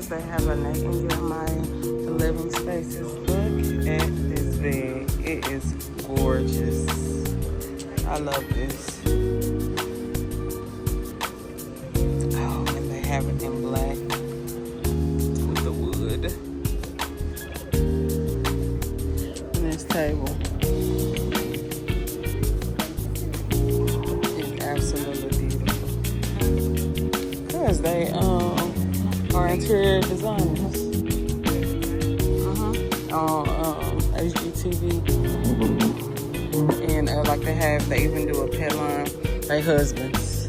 course, they have a Nate and Jeremiah living spaces. Look at this bed. It is gorgeous. I love this. Oh, and they have it in black with the wood. And this table is absolutely beautiful. Because they are interior designers on HGTV. And like they even do a pet line, they husbands.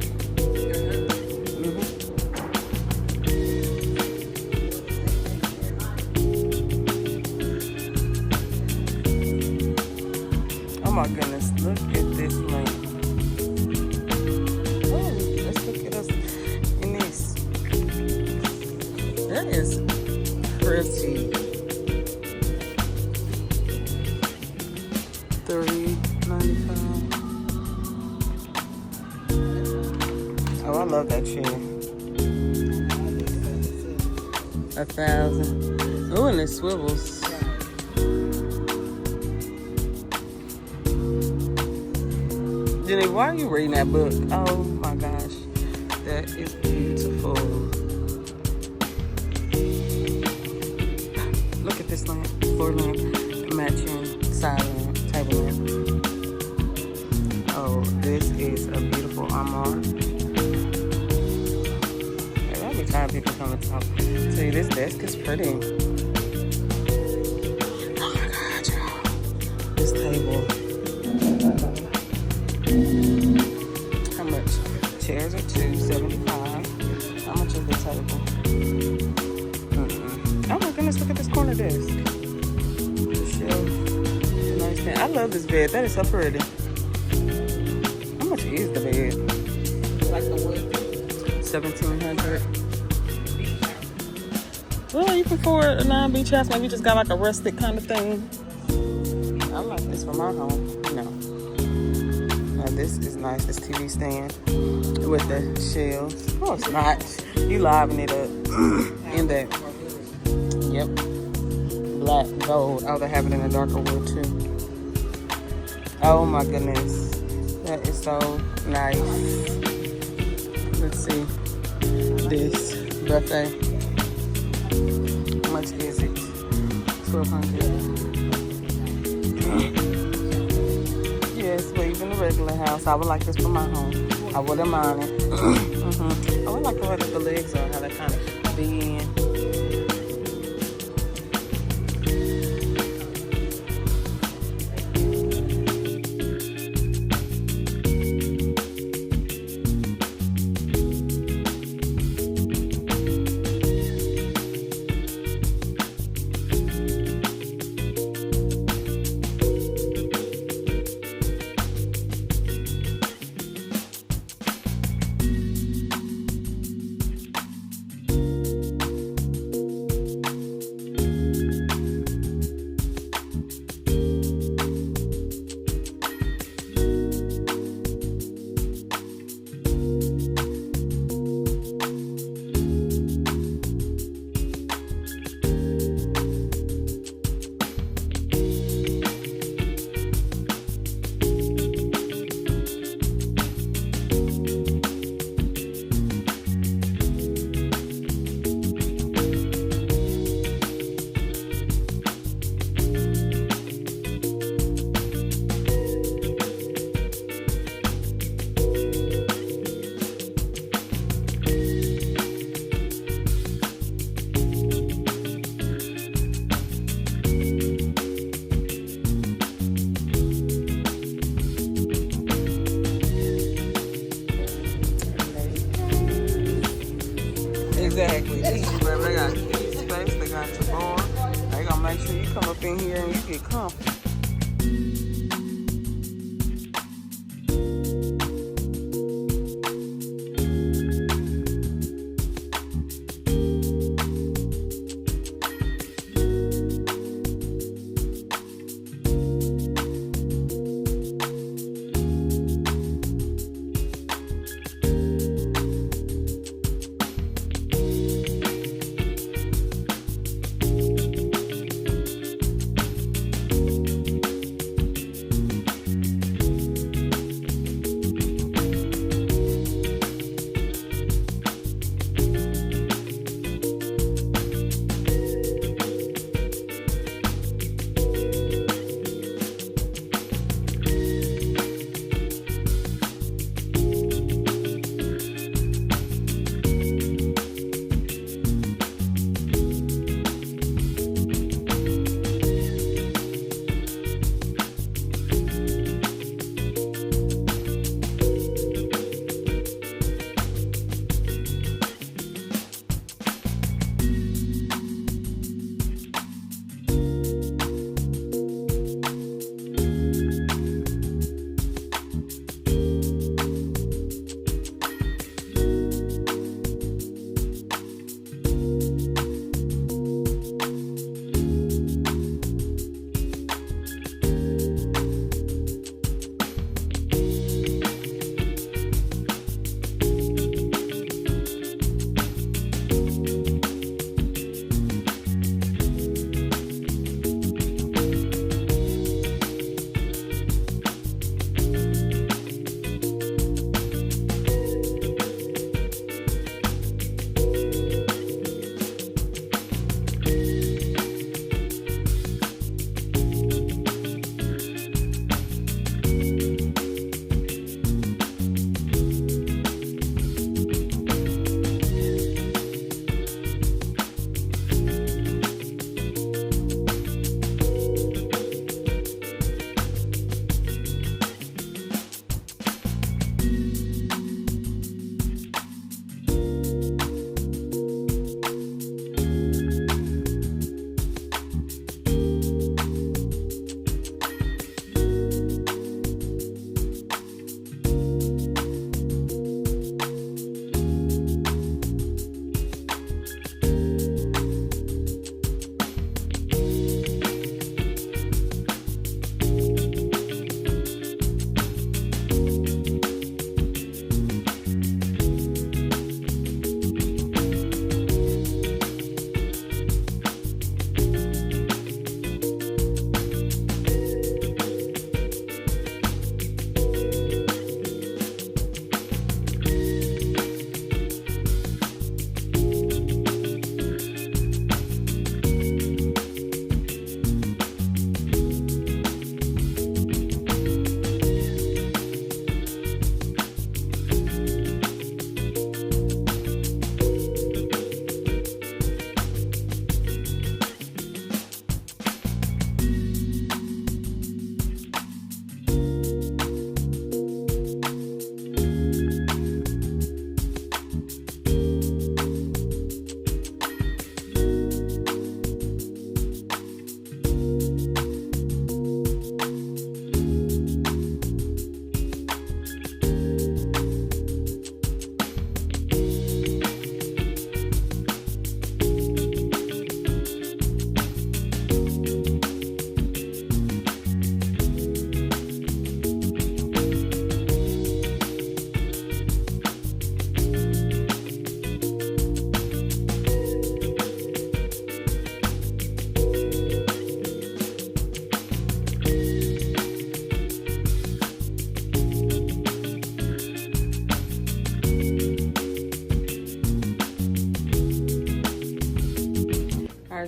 Oh my goodness, look at this link. Oh, let's look at us in this. That is pretty. $3.95. Oh, I love that chair. 1,000. Oh, and it swivels. Jenny, why are you reading that book? Oh my gosh, that is beautiful. Look at this lamp, floor lamp, matching side lamp, table lamp. Oh, this is a beautiful armoire. Every time people come and talk, see, this desk is pretty. Oh my God, y'all. This table. How much? Chairs are $2.75. How much is the table? Oh my goodness, look at this corner desk. The shelf. Nice thing. I love this bed. That is so pretty. How much is the bed? Like the wood? $1,700. Well, you can afford a 9 beach house. Maybe you just got like a rustic kind of thing. I like this for my home. No. Now this is nice. This TV stand with the shelves. Oh, it's not. You liven it up in that. Yep. Black, gold. Oh, they have it in a darker wood too. Oh my goodness. That is so nice. Let's see. This buffet. How much is it? $1,200. Yes, but even the regular house, I would like this for my home. I wouldn't mind it. I would like the way that the legs are, how they kind of be in. Exactly. They got space, they got your bar. They gonna make sure you come up in here and you get comfortable.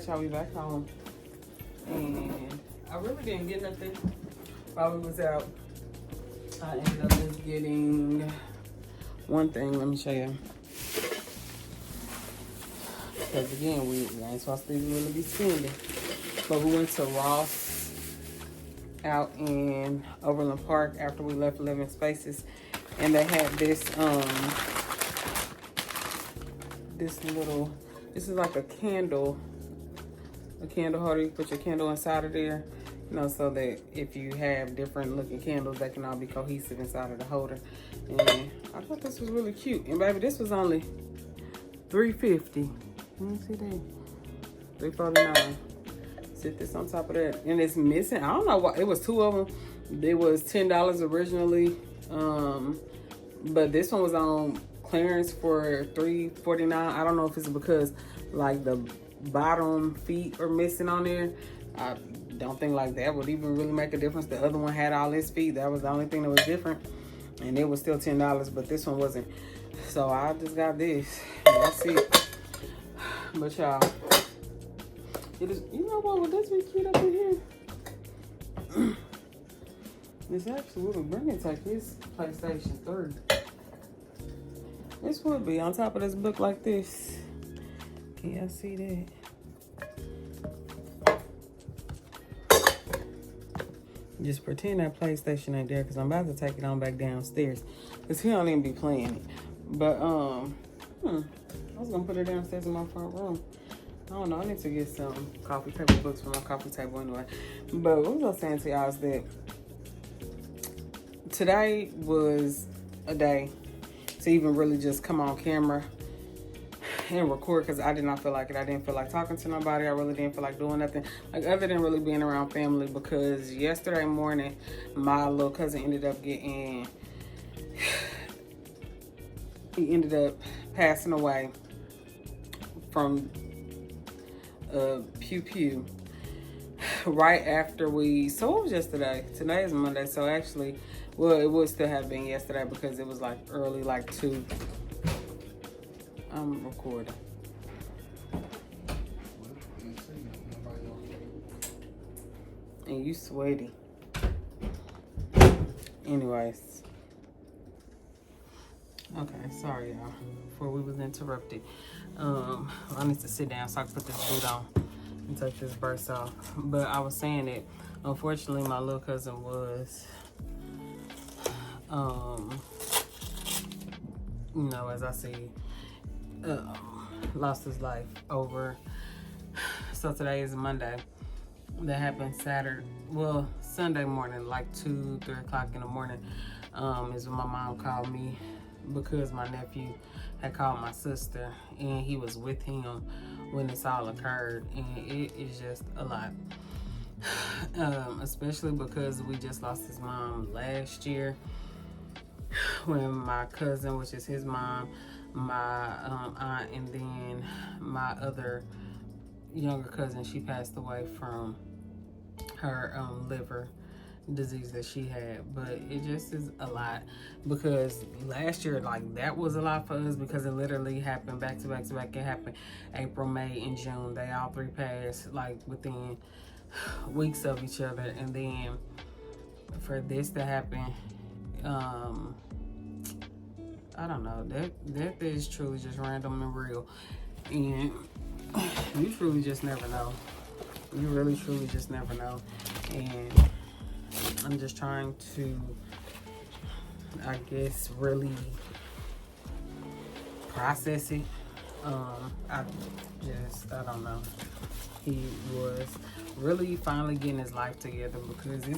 right, y'all, we back home. And I really didn't get nothing while we was out. I ended up just getting one thing. Let me show you. Because again, we ain't supposed to really be spending. But we went to Ross out in Overland Park after we left Living Spaces. And they had this, this is like a candle holder. You put your candle inside of there, you know, so that if you have different looking candles, they can all be cohesive inside of the holder. And I thought this was really cute. And baby, this was only $3.50. Let me see that. $3.49. Sit this on top of that, and it's missing. I don't know why. It was two of them. It was $10 originally, but this one was on clearance for $3.49. I don't know if it's because like the bottom feet are missing on there. I don't think like that would even really make a difference. The other one had all its feet. That was the only thing that was different, and it was still $10, but this one wasn't. So I just got this. That's it. But y'all, it is, you know what, would this be cute up in here? This actually would bring it like this PlayStation 3. This would be on top of this book like this. Can y'all see that? Just pretend that PlayStation ain't there, because I'm about to take it on back downstairs. Because he don't even be playing it. But, I was going to put it downstairs in my front room. I don't know. I need to get some coffee table books for my coffee table anyway. But what was I saying to y'all is that today was a day to even really just come on camera and record, because I did not feel like it. I didn't feel like talking to nobody. I really didn't feel like doing nothing, like other than really being around family, because yesterday morning my little cousin ended up getting, he ended up passing away from pew pew right after so it was yesterday. Today is Monday, so actually, well, it would still have been yesterday because it was like early, like 2. I'm recording. And you sweaty. Anyways. Okay, sorry y'all. Before we was interrupted. I need to sit down so I can put this boot on and take this burst off. But I was saying that unfortunately my little cousin was you know, as I see, lost his life over. So today is Monday. That happened Sunday morning, like 2-3 o'clock in the morning, is when my mom called me, because my nephew had called my sister and he was with him when this all occurred, and it is just a lot. Especially because we just lost his mom last year, when my cousin, which is his mom, my aunt, and then my other younger cousin, she passed away from her liver disease that she had. But it just is a lot, because last year, like, that was a lot for us, because it literally happened back to back to back. It happened April, May, and June. They all three passed like within weeks of each other, and then for this to happen, I don't know, that is truly just random and real, and you truly just never know. You really truly just never know. And I'm just trying to, I guess, really process it. I don't know. He was really finally getting his life together, because he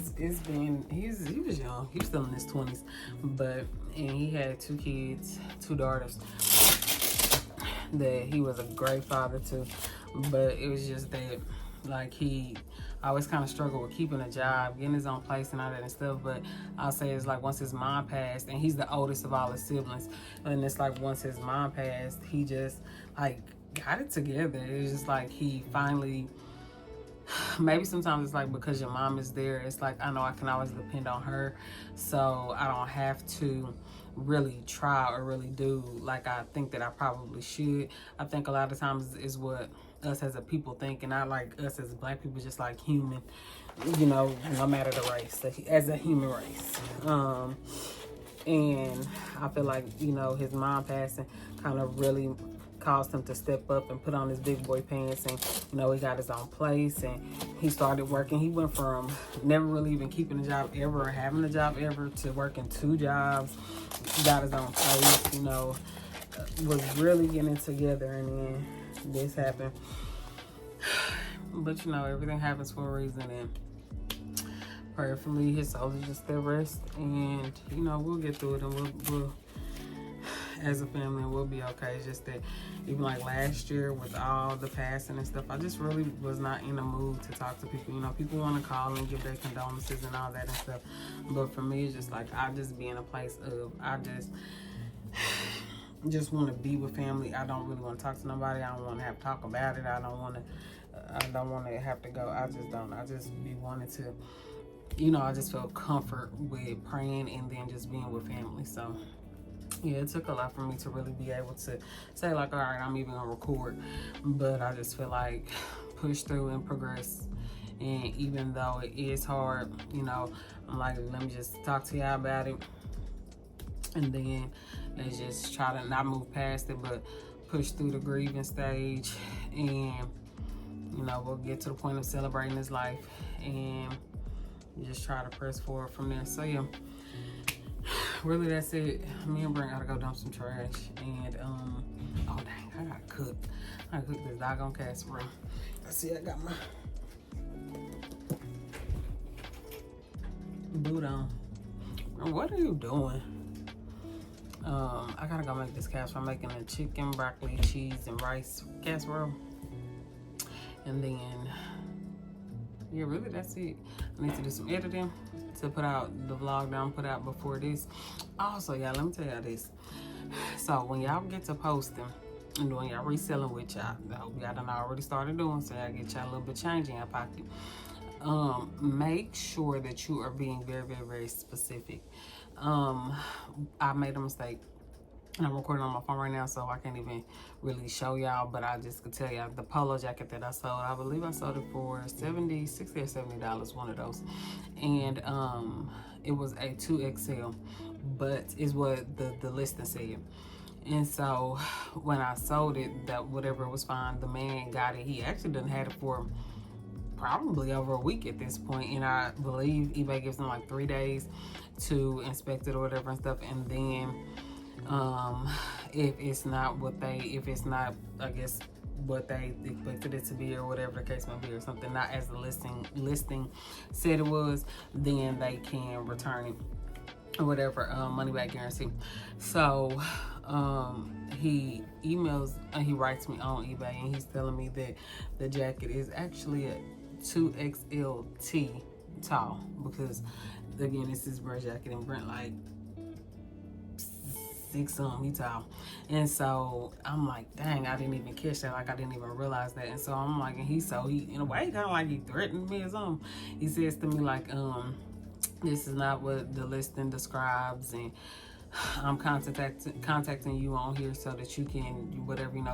was young. He was still in his 20s, and he had 2 kids, 2 daughters that he was a great father to. But it was just that, like, he always kind of struggled with keeping a job, getting his own place and all that and stuff. But I'll say it's like once his mom passed, and he's the oldest of all his siblings, and it's like once his mom passed, he just like got it together. It was just like he finally, maybe sometimes it's like because your mom is there, it's like I know I can always depend on her, so I don't have to really try or really do like I think that I probably should. I think a lot of times is what us as a people think, and I like us as black people just like human, you know, no matter the race, as a human race. And I feel like, you know, his mom passing kind of really caused him to step up and put on his big boy pants, and you know, he got his own place and he started working. He went from never really even keeping a job ever or having a job ever to working 2 jobs. He got his own place, you know, was really getting it together, and then this happened. But you know, everything happens for a reason, and prayerfully his soul is just at rest, and you know, we'll get through it, and we'll as a family, we'll be okay. It's just that even like last year with all the passing and stuff, I just really was not in the mood to talk to people. You know, people want to call and give their condolences and all that and stuff, but for me, it's just like I just be in a place of I just want to be with family. I don't really want to talk to nobody. I don't want to have to talk about it. I don't want to have to go. I just don't. I just be wanting to, you know, I just felt comfort with praying and then just being with family. So yeah, it took a lot for me to really be able to say like, all right, I'm even gonna record, but I just feel like push through and progress. And even though it is hard, you know, I'm like, let me just talk to y'all about it, and then let's just try to not move past it, but push through the grieving stage, and you know, we'll get to the point of celebrating his life and just try to press forward from there. So yeah, really that's it. Me and Brent gotta go dump some trash, and oh dang, I gotta cook this doggone casserole. I see I got my boot on. What are you doing? I gotta go make this casserole. I'm making a chicken, broccoli, cheese, and rice casserole. And then, yeah, really that's it. I need to do some editing to put out the vlog that I'm put out before this. Also, y'all, let me tell y'all this. So when y'all get to posting and doing y'all reselling, which I hope y'all done already started doing, so y'all get y'all a little bit change in your pocket. Make sure that you are being very, very, very specific. I made a mistake, and I'm recording on my phone right now, so I can't even really show y'all, but I just could tell y'all the polo jacket that I sold, I believe I sold it for $60 or $70, one of those. And it was a 2XL, but is what the listing said. And so when I sold it, that whatever was fine, the man got it. He actually done had it for probably over a week at this point, and I believe eBay gives them like 3 days to inspect it or whatever and stuff, and then if it's not I guess what they expected it to be or whatever the case may be, or something not as the listing said it was, then they can return it or whatever, money back guarantee. So he writes me on eBay, and he's telling me that the jacket is actually a 2XLT tall, because again, this is Brent's jacket, and Brent like 6 he tall. And so I'm like, dang, I didn't even catch that, like I didn't even realize that. And so I'm like, and he in a way kind of like he threatened me or something. He says to me like, this is not what the listing describes, and I'm contacting you on here so that you can, whatever, you know,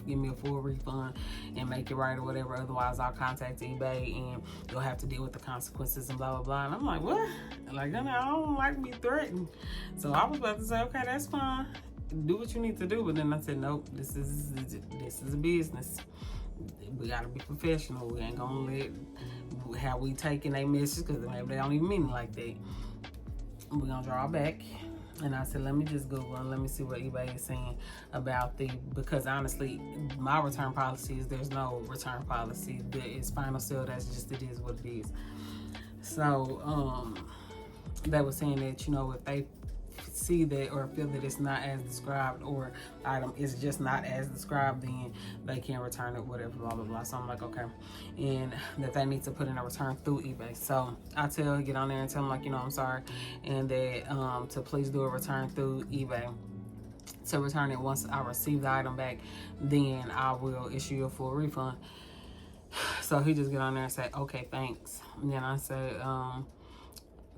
give me a full refund and make it right or whatever. Otherwise, I'll contact eBay and you'll have to deal with the consequences and blah, blah, blah. And I'm like, what? Like, I don't like to be threatened. So I was about to say, okay, that's fine. Do what you need to do. But then I said, nope, this is a business. We gotta be professional. We ain't gonna let how we taking a message, because maybe they don't even mean it like that. We're gonna draw back. And I said, let me just Google and let me see what eBay is saying about because honestly, my return policy is there's no return policy. It's final sale. That's just, it is what it is. So, they were saying that, you know, if they see that or feel that it's not as described, or the item is just not as described, then they can return it, whatever, blah, blah, blah. So I'm like, okay. And that they need to put in a return through eBay. So I get on there and tell them like, you know, I'm sorry, and that to please do a return through eBay. To return it once I receive the item back, then I will issue you a full refund. So he just get on there and say, okay, thanks. And then I said,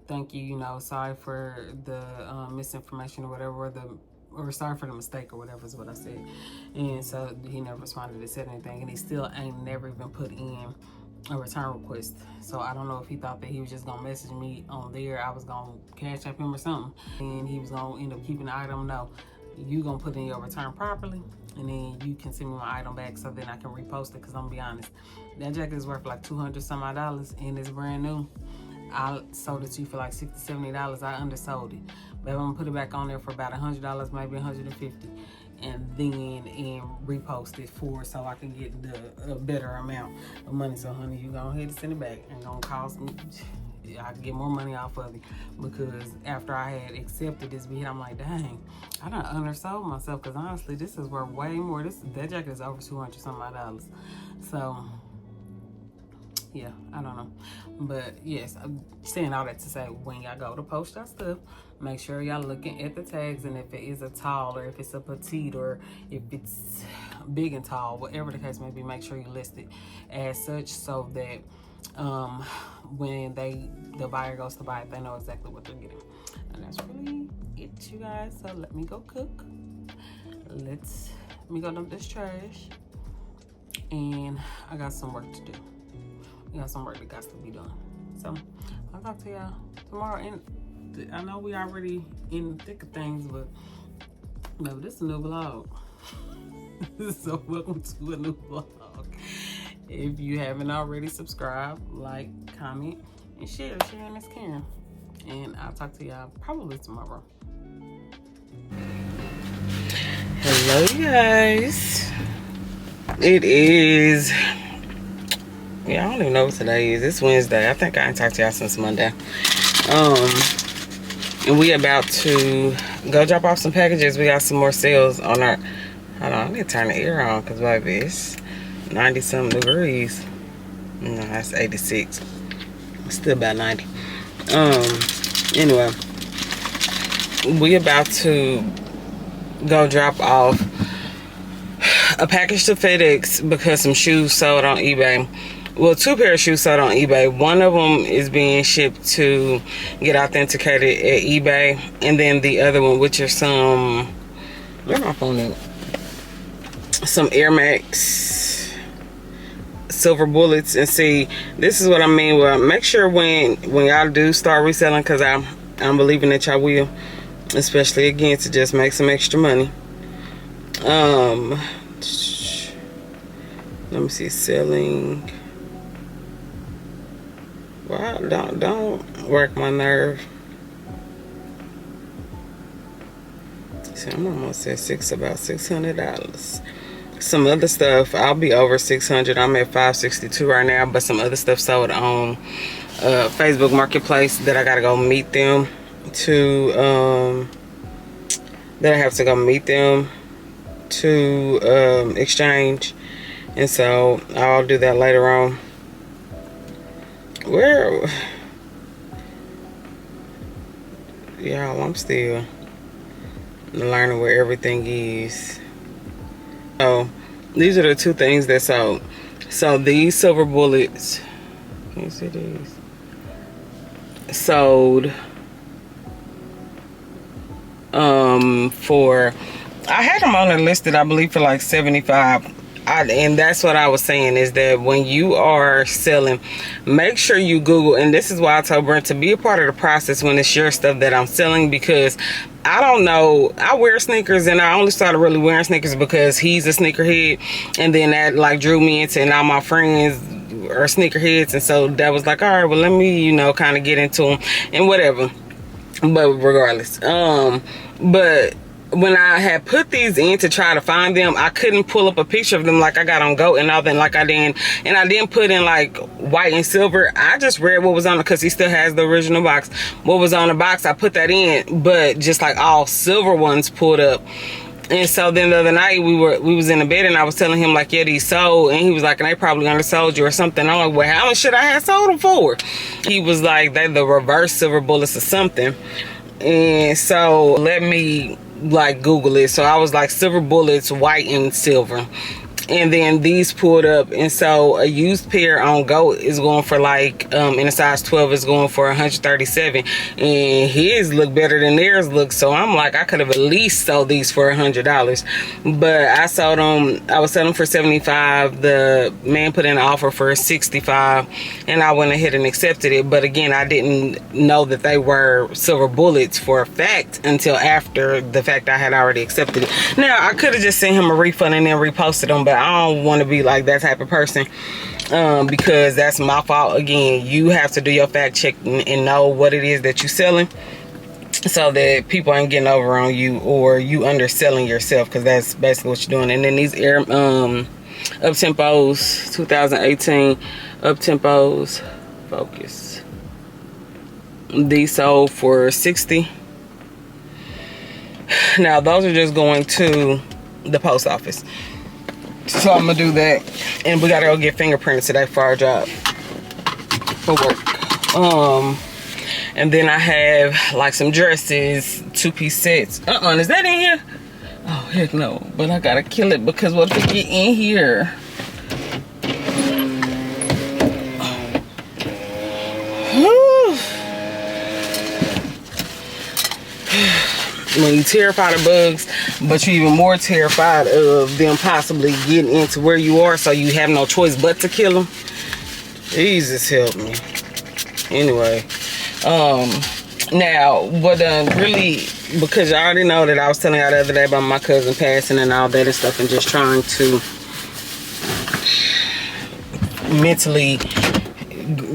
thank you, you know, sorry for the misinformation or whatever, or sorry for the mistake or whatever is what I said. And so he never responded to said anything, and he still ain't never even put in a return request. So I don't know if he thought that he was just gonna message me on there, I was gonna cash up him or something, and he was gonna end up keeping the item. No, you gonna put in your return properly, and then you can send me my item back so then I can repost it. Because I'm gonna be honest, that jacket is worth like $200 some odd, and it's brand new. I sold it to you for like $60, $70. I undersold it, but I'm gonna put it back on there for about $100, maybe $150, and then repost it so I can get a better amount of money. So honey, you go ahead and send it back, and gonna cost me. I can get more money off of it, because after I had accepted this bid, I'm like, dang, I done undersold myself, because honestly, this is worth way more. That jacket is over $200 some odd. So yeah, I don't know. But yes, I'm saying all that to say, when y'all go to post your stuff, make sure y'all looking at the tags, and if it is a tall, or if it's a petite, or if it's big and tall, whatever the case may be, make sure you list it as such, so that when the buyer goes to buy it, they know exactly what they're getting. And that's really it, you guys. So let me go cook. Let me go dump this trash, and I got some work to do. We got some work that got to be done. So I'll talk to y'all tomorrow. And I know we already in the thick of things, but no, this is a new vlog. So welcome to a new vlog. If you haven't already, subscribe, like, comment, and share. Sharing is caring. And I'll talk to y'all probably tomorrow. Hello, you guys. It is, yeah, I don't even know what today is. It's Wednesday. I think I ain't talked to y'all since Monday. And we about to go drop off some packages. We got some more sales on our, hold on, I need to turn the air on, because baby, it's 90 something degrees. No, that's 86. It's still about 90. Anyway, we about to go drop off a package to FedEx because some shoes sold on eBay. Well, 2 pair of shoes sold on eBay. One of them is being shipped to get authenticated at eBay, and then the other one, which are some, where my phone at? Some Air Max silver bullets. And see, this is what I mean. Well, make sure when y'all do start reselling, because I'm believing that y'all will, especially again to just make some extra money. Let me see, selling. Wow, don't work my nerve. See, I'm almost at about $600. Some other stuff, I'll be over 600. I'm at 562 right now, but some other stuff sold on Facebook Marketplace that I gotta go meet them to that I have to go meet them to exchange, and so I'll do that later on. Where, y'all, I'm still learning where everything is. So these are the 2 things that sold. So these silver bullets, can you see these? Sold for, I had them on the listed, I believe, for like 75. And that's what I was saying, is that when you are selling, make sure you Google. And this is why I told Brent to be a part of the process when it's your stuff that I'm selling, because I don't know, I wear sneakers, and I only started really wearing sneakers because he's a sneakerhead, and then that like drew me into, and all my friends are sneakerheads, and so that was like, all right, well, let me, you know, kind of get into them and whatever. But regardless, but when I had put these in to try to find them, I couldn't pull up a picture of them like I got on Go and all that, like I didn't, and I didn't put in like white and silver. I just read what was on it, because he still has the original box. What was on the box, I put that in, but just like all silver ones pulled up. And so then the other night we was in the bed, and I was telling him like, yeah, these sold, and he was like, and they probably undersold you or something. I'm like, well, how much should I have sold them for? He was like, they the reverse silver bullets or something. And so let me like Google it. So I was like, silver bullets, white and silver. and then these pulled up, and so a used pair on GOAT is going for like in a size 12 is going for 137, and his look better than theirs look. So I'm like, I could have at least sold these for $100, but I sold them. I was selling for 75. The man put in an offer for 65, and I went ahead and accepted it. But again, I didn't know that they were silver bullets for a fact until after the fact I had already accepted it. Now I could have just sent him a refund and then reposted them, but I don't want to be like that type of person, because that's my fault. Again, you have to do your fact check and know what it is that you're selling, so that people ain't getting over on you or you underselling yourself, because that's basically what you're doing. And then these up tempos 2018 up tempos focus, these sold for 60. Now those are just going to the post office, so I'm gonna do that, and we gotta go get fingerprinted today for our job, for work. And then I have like some dresses, 2-piece sets. Is that in here? Oh heck no, but I gotta kill it, because what if it get in here? When you're terrified of bugs, but you're even more terrified of them possibly getting into where you are, so you have no choice but to kill them. Jesus help me. Anyway, now what really, because you already know that I was telling y'all the other day about my cousin passing and all that and stuff, and just trying to mentally,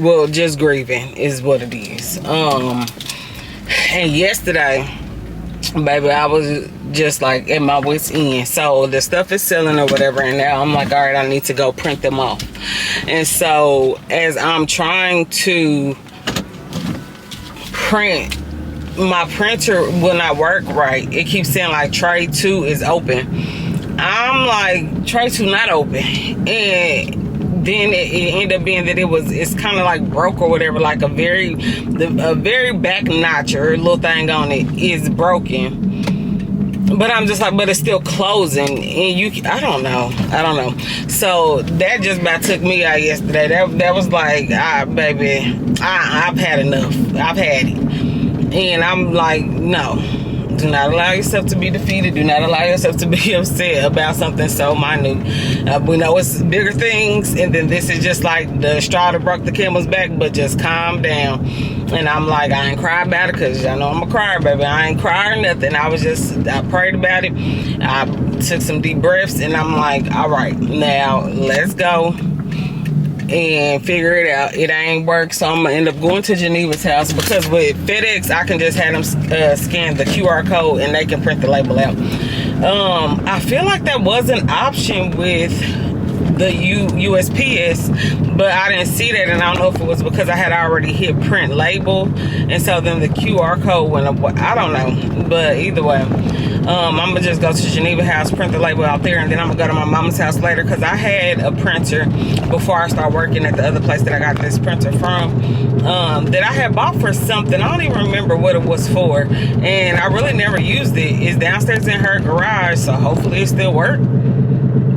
well, just grieving is what it is. And yesterday, baby, I was just like at my wit's end. So the stuff is selling or whatever, and now I'm like, all right, I need to go print them off. And so as I'm trying to print, my printer will not work right. It keeps saying like tray 2 is open. I'm like, tray 2 not open, and then it ended up being that it's kind of like broke or whatever, like a very back notch or little thing on it is broken. But I'm just like, but it's still closing, and I don't know. So that just about took me out yesterday. That was like, baby, I've had enough. I've had it, and I'm like, no. Do not allow yourself to be defeated. Do not allow yourself to be upset about something so minute. We know it's bigger things, and then this is just like the straw that broke the camel's back, but just calm down. And I'm like, I ain't cry about it, because I know I'm a crier, baby. I ain't crying nothing. I prayed about it. I took some deep breaths, and I'm like, all right, now let's go and figure it out. It ain't work, so I'm gonna end up going to Geneva's house, because with FedEx I can just have them scan the QR code and they can print the label out. I feel like that was an option with the USPS, but I didn't see that, and I don't know if it was because I had already hit print label, and so then the QR code went up. I don't know, but either way, I'm gonna just go to Geneva house, print the label out there, and then I'm gonna go to my mama's house later, because I had a printer before I started working at the other place that I got this printer from, that I had bought for something. I don't even remember what it was for, and I really never used it. It's downstairs in her garage, so hopefully it still works,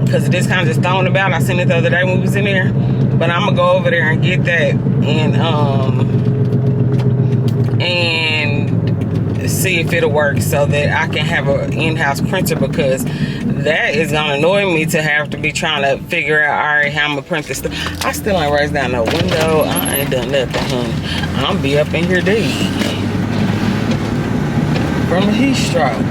because it just kind of just thrown about. I seen it the other day when we was in there, but I'm gonna go over there and get that and see if it'll work, so that I can have an in-house printer, because that is gonna annoy me to have to be trying to figure out, all right, how I'm gonna print this stuff. I still ain't raised down no window. I ain't done nothing, honey. I'm be up in here dead from a heat stroke.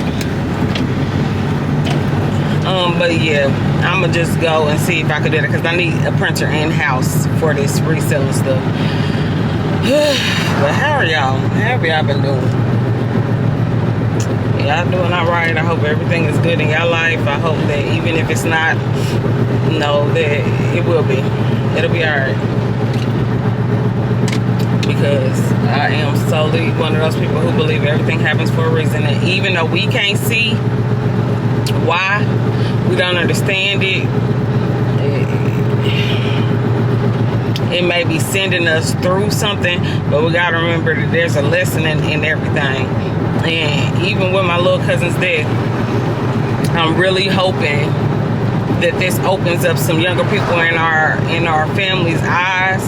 But yeah, I'm gonna just go and see if I could do it, because I need a printer in-house for this reselling stuff. But how are y'all? How have y'all been doing? Y'all doing all right? I hope everything is good in your life. I hope that even if it's not, know that it will be. It'll be all right. Because I am solely one of those people who believe everything happens for a reason, and even though we can't see why, we don't understand it, it may be sending us through something, but we gotta remember that there's a lesson in everything. And even with my little cousin's death, I'm really hoping that this opens up some younger people in our family's eyes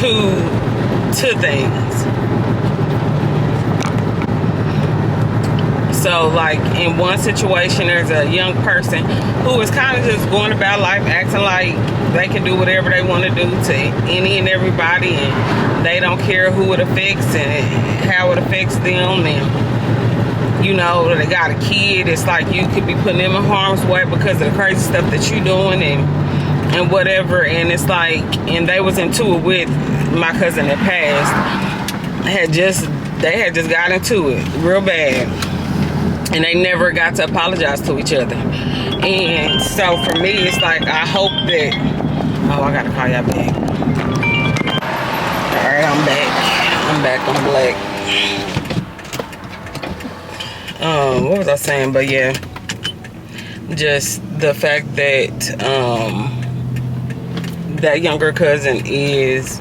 to things. So like in one situation, there's a young person who is kind of just going about life acting like they can do whatever they want to do to any and everybody, and they don't care who it affects and how it affects them. And you know, they got a kid, it's like you could be putting them in harm's way because of the crazy stuff that you're doing and whatever. And it's like, and they was into it with my cousin that passed. They had just got into it real bad, and they never got to apologize to each other. And so for me, it's like, I hope that, oh, I gotta call y'all back. All right, I'm back on Black. What was I saying? But yeah, just the fact that that younger cousin is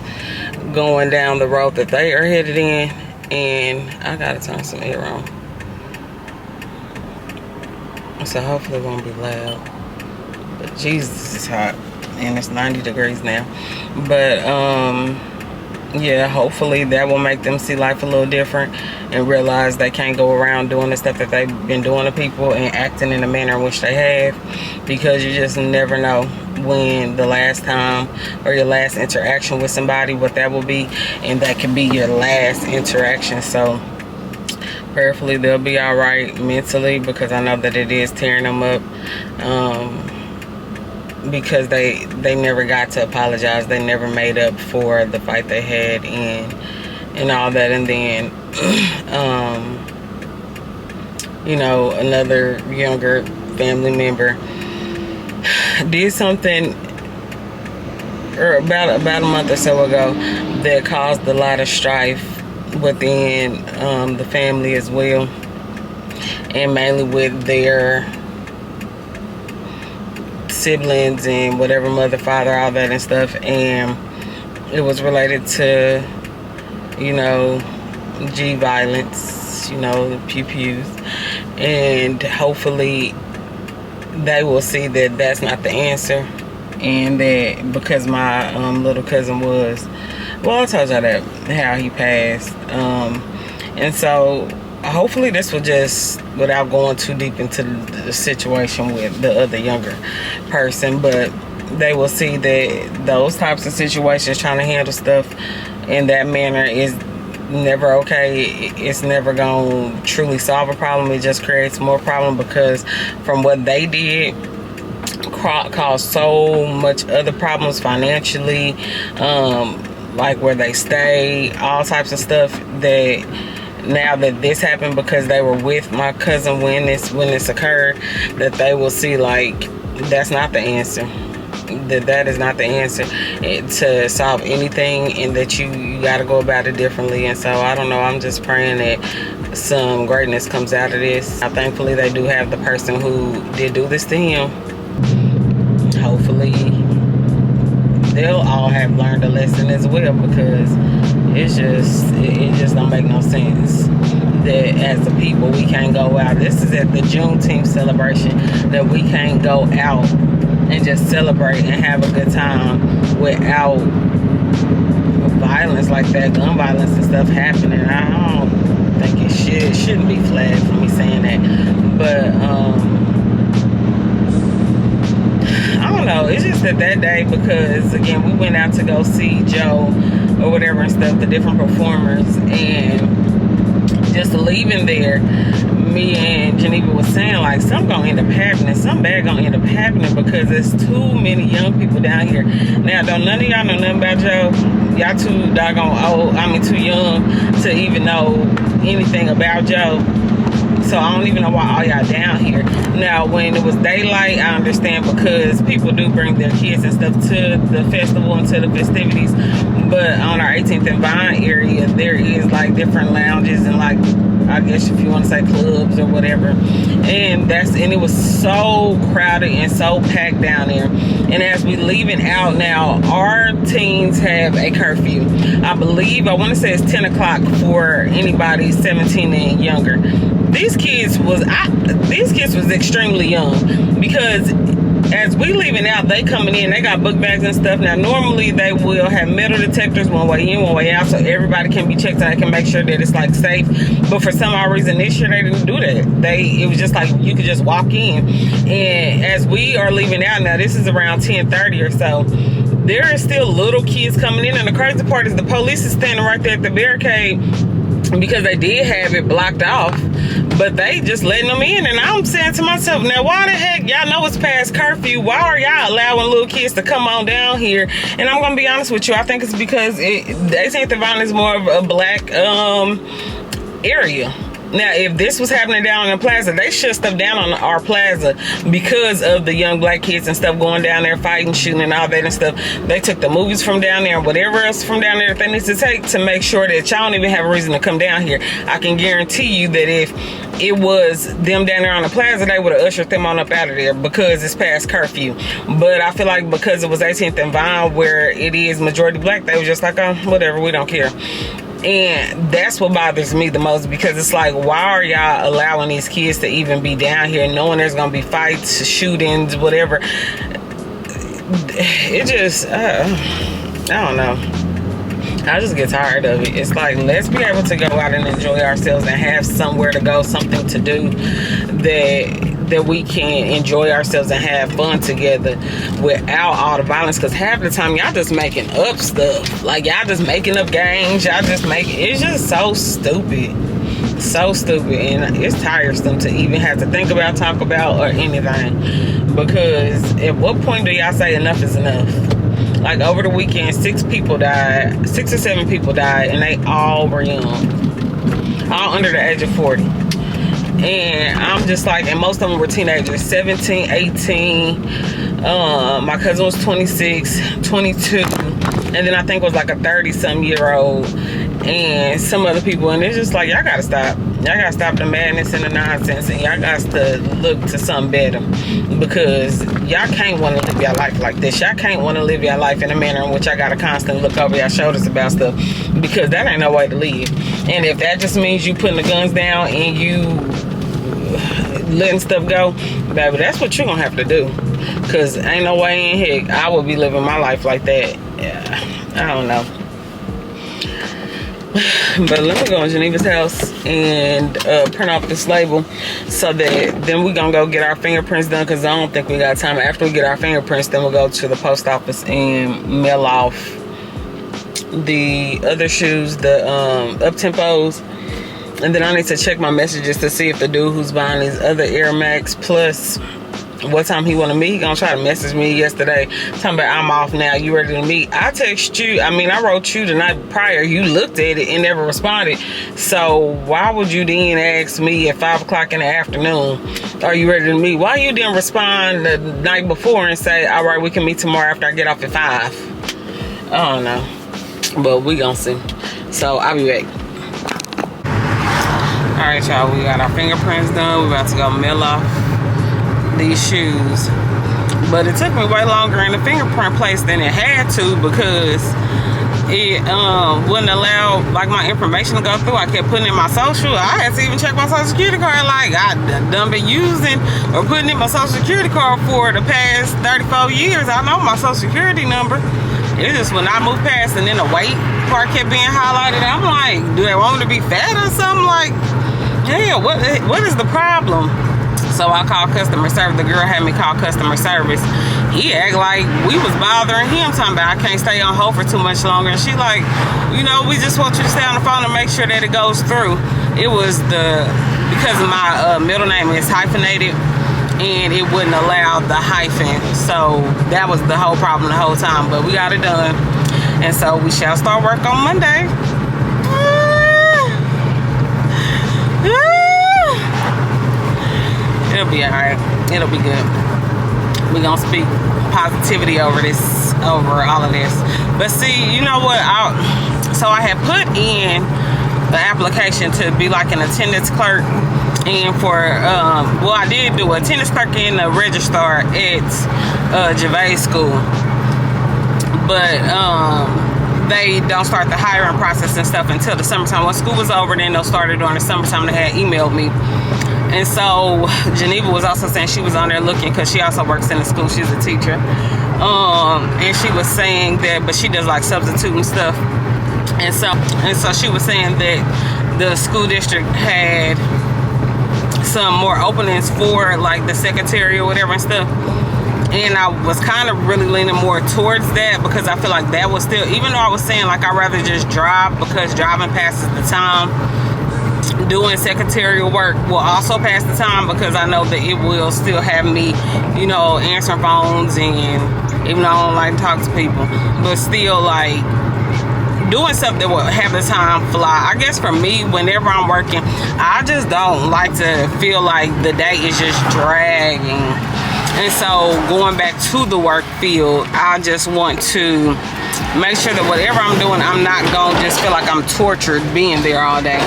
going down the road that they are headed in. And I gotta turn some air on, so hopefully it won't be loud. But Jesus, it's hot, and it's 90 degrees now. But yeah, hopefully that will make them see life a little different and realize they can't go around doing the stuff that they've been doing to people and acting in the manner in which they have, because you just never know when the last time or your last interaction with somebody, what that will be, and that could be your last interaction. So prayerfully they'll be all right mentally, because I know that it is tearing them up, because they never got to apologize. They never made up for the fight they had and all that. And then you know, another younger family member did something about a month or so ago that caused a lot of strife within the family as well, and mainly with their siblings and whatever, mother, father, all that and stuff. And it was related to, you know, G violence, you know, pew-pews. And hopefully they will see that that's not the answer, and that because my little cousin was, well, I told y'all that how he passed, and so hopefully this will just, without going too deep into the situation with the other younger person, but they will see that those types of situations, trying to handle stuff in that manner, is never okay. It's never gonna truly solve a problem. It just creates more problem, because from what they did caused so much other problems financially, like where they stay, all types of stuff, that now that this happened because they were with my cousin when this occurred, that they will see like that's not the answer. That is not the answer to solve anything, and that you got to go about it differently. And so I don't know, I'm just praying that some greatness comes out of this. Thankfully they do have the person who did do this to him. Hopefully they'll all have learned a lesson as well, because it just don't make no sense that as a people we can't go out. This is at the Juneteenth celebration, that we can't go out and just celebrate and have a good time without violence like that, gun violence and stuff happening. I don't think it shouldn't be flagged for me saying that, but I don't know, it's just that day, because again, we went out to go see Joe or whatever and stuff, the different performers, and just leaving there, me and Geneva was saying like something gonna end up happening, something bad gonna end up happening, because there's too many young people down here. Now, don't none of y'all know nothing about Joe. Y'all too doggone old, too young to even know anything about Joe. So I don't even know why all y'all down here. Now, when it was daylight, I understand, because people do bring their kids and stuff to the festival and to the festivities. But on our 18th and Vine area, there is like different lounges and like, I guess if you want to say clubs or whatever. And it was so crowded and so packed down there. And as we leaving out now, our teens have a curfew. I want to say it's 10 o'clock for anybody 17 and younger. These kids was extremely young, because as we leaving out, they coming in, they got book bags and stuff. Now normally they will have metal detectors one way in, one way out, so everybody can be checked and they can make sure that it's like safe. But for some odd reason this year they didn't do that. It was just like you could just walk in. And as we are leaving out now, this is around 10:30 or so, there are still little kids coming in, and the crazy part is the police is standing right there at the barricade because they did have it blocked off, but they just letting them in. And I'm saying to myself, now why the heck, y'all know it's past curfew, why are y'all allowing little kids to come on down here? And I'm gonna be honest with you, I think it's because the 18th Avenue is more of a black area. Now, if this was happening down in the plaza, they shut stuff down on our plaza because of the young black kids and stuff going down there fighting, shooting, and all that and stuff. They took the movies from down there and whatever else from down there that they need to take to make sure that y'all don't even have a reason to come down here. I can guarantee you that if it was them down there on the plaza, they would have ushered them on up out of there because it's past curfew. But I feel like because it was 18th and Vine, where it is majority black, they were just like, oh, whatever, we don't care. And that's what bothers me the most, because it's like, why are y'all allowing these kids to even be down here knowing there's gonna be fights, shootings, whatever? It just I don't know, I just get tired of it. It's like, let's be able to go out and enjoy ourselves and have somewhere to go, something to do that we can enjoy ourselves and have fun together without all the violence. Because half the time y'all just making up stuff, like y'all just making up games, y'all just making, it's just so stupid, and it's tiresome to even have to think about, talk about, or anything. Because at what point do y'all say enough is enough? Like over the weekend, 6 or 7 people died, and they all were young, all under the age of 40. And I'm just like, and most of them were teenagers, 17, 18. My cousin was 26, 22, and then I think it was like a 30-some-year-old, and some other people. And it's just like, y'all gotta stop. Y'all gotta stop the madness and the nonsense, and y'all got to look to something better, because y'all can't want to live your life like this. Y'all can't want to live your life in a manner in which I gotta constantly look over your shoulders about stuff, because that ain't no way to live. And if that just means you putting the guns down and you letting stuff go, baby, that's what you're gonna have to do. Because ain't no way in heck I would be living my life like that. Yeah, I don't know. But let me go in Geneva's house and print off this label, so that then we're gonna go get our fingerprints done, because I don't think we got time. After we get our fingerprints, then we'll go to the post office and mail off the other shoes, the up-tempos. And then I need to check my messages to see if the dude who's buying these other Air Max Plus, what time he want to meet. He gonna try to message me yesterday talking about, I'm off now, you ready to meet? I text you, I wrote you the night prior, you looked at it and never responded. So why would you then ask me at 5 o'clock in the afternoon, are you ready to meet? Why you didn't respond the night before and say, all right, we can meet tomorrow after I get off at 5? I don't know, but we gonna see. So I'll be back. All right, y'all, we got our fingerprints done. We're about to go mail off these shoes. But it took me way longer in the fingerprint place than it had to, because it wouldn't allow like my information to go through. I kept putting in my social. I had to even check my social security card. Like, I done been using or putting in my social security card for the past 34 years. I know my social security number. It's just when I moved past and then the weight part kept being highlighted, I'm like, do they want me to be fat or something? Like, yeah, what is the problem? So I called customer service. The girl had me call customer service. He act like we was bothering him, talking about I can't stay on hold for too much longer. And she like, you know, we just want you to stay on the phone and make sure that it goes through. It was because my middle name is hyphenated, and it wouldn't allow the hyphen. So that was the whole problem the whole time. But we got it done, and so we shall start work on Monday. It'll be alright. It'll be good. We're gonna speak positivity over all of this. But see, you know what? So I had put in the application to be like an attendance clerk, and for well, I did do attendance clerk in the registrar at Gervais School, but they don't start the hiring process and stuff until the summertime. When school was over, then they'll start it during the summertime. They had emailed me. And so Geneva was also saying she was on there looking, because she also works in the school. She's a teacher. And she was saying that, but she does like substitute and stuff. And so she was saying that the school district had some more openings for like the secretary or whatever and stuff. And I was kind of really leaning more towards that, because I feel like that was still, even though I was saying like I'd rather just drive, because driving passes the time, doing secretarial work will also pass the time, because I know that it will still have me, you know, answering phones, and even though I don't like to talk to people, but still like doing something that will have the time fly. I guess for me, whenever I'm working, I just don't like to feel like the day is just dragging. And so going back to the work field, I just want to make sure that whatever I'm doing, I'm not going to just feel like I'm tortured being there all day.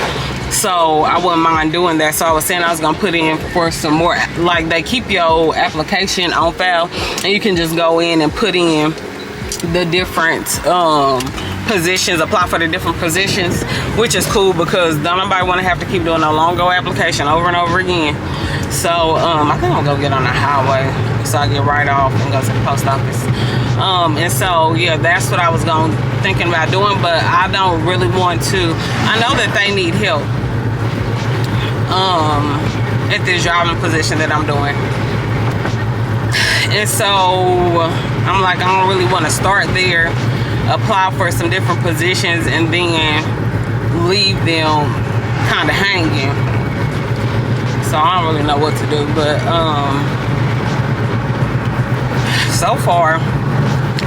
So I wouldn't mind doing that. So I was saying I was going to put in for some more, like they keep your application on file, and you can just go in and put in the different positions, apply for the different positions, which is cool, because don't nobody want to have to keep doing a long go application over and over again. So I think I'm gonna go get on the highway, so I get right off and go to the post office. And so yeah, that's what I was thinking about doing, but I don't really want to. I know that they need help at this driving position that I'm doing. And so I'm like, I don't really want to start there, apply for some different positions, and then leave them kind of hanging. So I don't really know what to do, but so far,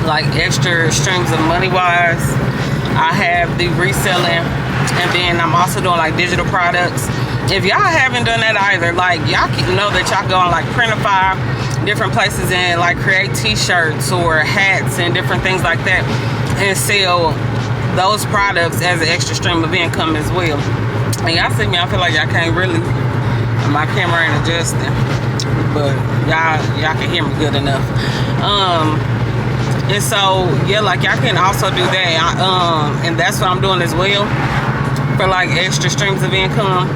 like extra streams of money wise, I have the reselling, and then I'm also doing like digital products. If y'all haven't done that either, like y'all know that y'all go on like Printify, different places, and like create t-shirts or hats and different things like that, and sell those products as an extra stream of income as well. And y'all see me, I feel like y'all can't really, my camera ain't adjusting, but y'all can hear me good enough. And so yeah, like y'all can also do that, and that's what I'm doing as well, for like extra streams of income.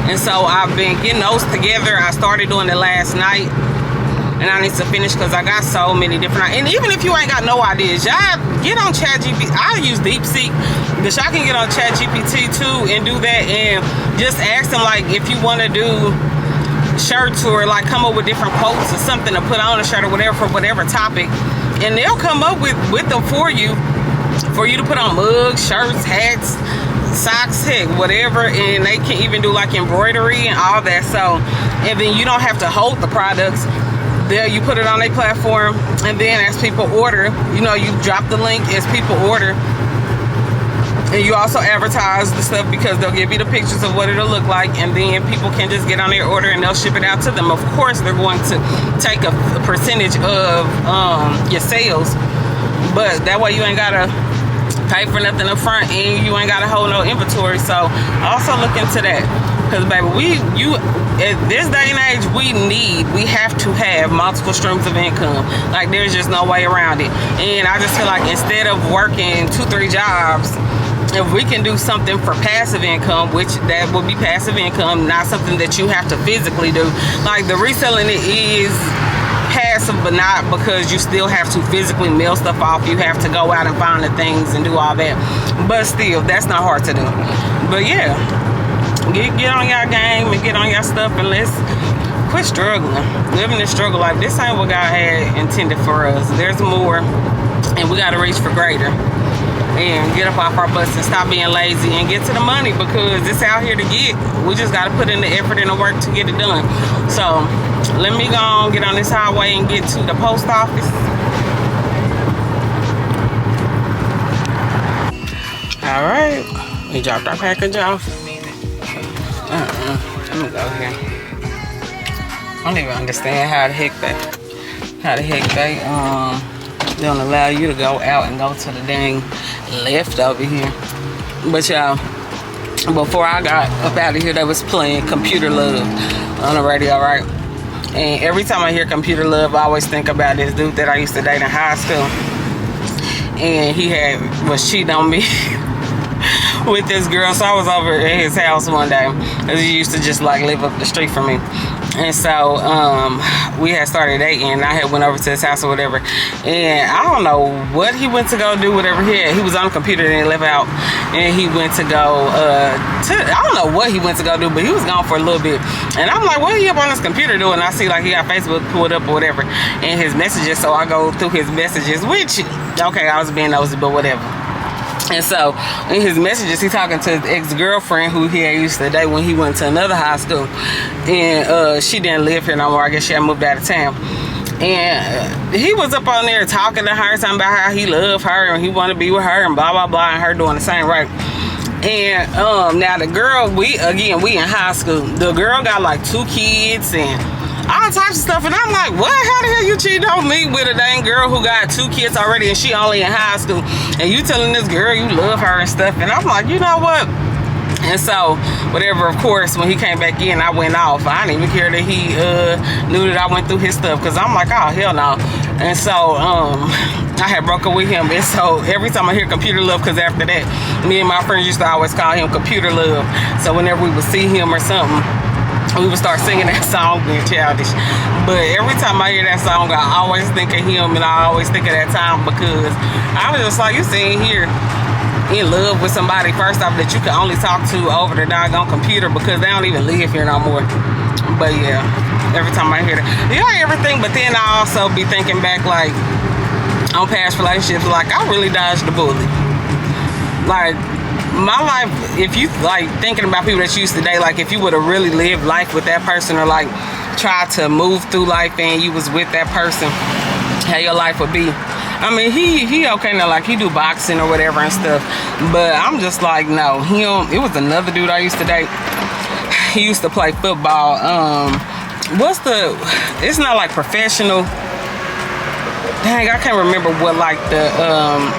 And so I've been getting those together. I started doing it last night, and I need to finish, because I got so many different, and even if you ain't got no ideas, y'all get on ChatGPT. I use DeepSeek, but y'all can get on ChatGPT too and do that, and just ask them like if you want to do shirts, or like come up with different quotes or something to put on a shirt or whatever for whatever topic, and they'll come up with them for you to put on mugs, shirts, hats, socks, heck, whatever. And they can even do like embroidery and all that. So, and then you don't have to hold the products there, you put it on a platform, and then as people order, you know, you drop the link as people order, and you also advertise the stuff, because they'll give you the pictures of what it'll look like, and then people can just get on their order and they'll ship it out to them. Of course, they're going to take a percentage of your sales, but that way you ain't gotta pay for nothing up front, and you ain't gotta hold no inventory. So also look into that, because baby, at this day and age, we have to have multiple streams of income. Like there's just no way around it. And I just feel like instead of working 2-3 jobs, if we can do something for passive income, which that will be passive income, not something that you have to physically do. Like the reselling, it is passive, but not, because you still have to physically mail stuff off. You have to go out and find the things and do all that, but still, that's not hard to do. But yeah, get on your game and get on your stuff, and let's quit struggling, living this struggle life. This ain't what God had intended for us. There's more, and we got to reach for greater, and get up off our butts and stop being lazy and get to the money, because it's out here to get. We just got to put in the effort and the work to get it done. So let me go on, get on this highway and get to the post office. All right, we dropped our package off. Let me go here. I don't even understand how the heck they don't allow you to go out and go to the dang left over here. But y'all, before I got up out of here, they was playing Computer Love on the radio, right? And every time I hear Computer Love, I always think about this dude that I used to date in high school, and he was cheating on me with this girl. So I was over at his house one day, because he used to just like live up the street from me. And so we had started dating, and I had went over to his house or whatever, and I don't know what he went to go do, whatever he was on the computer and he left out, and he went to go I don't know what he went to go do, but he was gone for a little bit, and I'm like, what are he up on his computer doing? And I see like he got Facebook pulled up or whatever, and his messages, so I go through his messages, which, okay, I was being nosy, but whatever. And so in his messages, he talking to his ex-girlfriend who he had used to date when he went to another high school, and she didn't live here no more. I guess she had moved out of town. And he was up on there talking to her, talking about how he loved her and he wanted to be with her and blah blah blah, and her doing the same, right? And now the girl, we in high school. The girl got like 2 kids and all types of stuff, and I'm like, what? How the hell you cheating on me with a dang girl who got 2 kids already and she only in high school, and you telling this girl you love her and stuff? And I'm like, you know what? And so whatever, of course, when he came back in, I went off. I didn't even care that he knew that I went through his stuff, because I'm like, oh hell no. And so I had broke up with him, and so every time I hear computer love, because after that me and my friends used to always call him computer love, so whenever we would see him or something, we would start singing that song, being childish. But every time I hear that song, I always think of him, and I always think of that time, because I was just like, you sitting here in love with somebody, first off, that you can only talk to over the doggone computer, because they don't even live here no more. But yeah, every time I hear that, everything. But then I also be thinking back, like, on past relationships, like, I really dodged the bullet. Like, my life, if you like thinking about people that you used to date, like if you would have really lived life with that person, or like tried to move through life and you was with that person, how your life would be. I mean, he okay now, like he do boxing or whatever and stuff, but I'm just like, no, it was another dude I used to date. He used to play football. It's not like professional. Dang, I can't remember what, like the